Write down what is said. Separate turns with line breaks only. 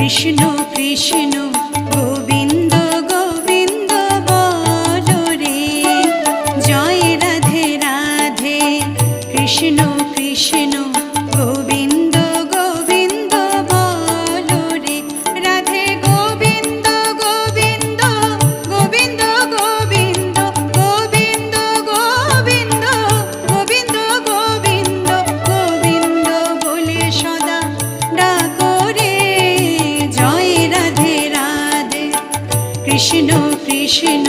কৃষ্ণ কৃষ্ণ গোবিন্দ গোবিন্দ বলো রে, জয় রাধে রাধে। কৃষ্ণ কৃষ্ণ গোবিন্দ গোবিন্দ বলো রে, রাধে গোবিন্দ গোবিন্দ গোবিন্দ গোবিন্দ গোবিন্দ গোবিন্দ গোবিন্দ গোবিন্দ গোবিন্দ বলে সদা ডাকো রে, জয় রাধে রাধে। কৃষ্ণ কৃষ্ণ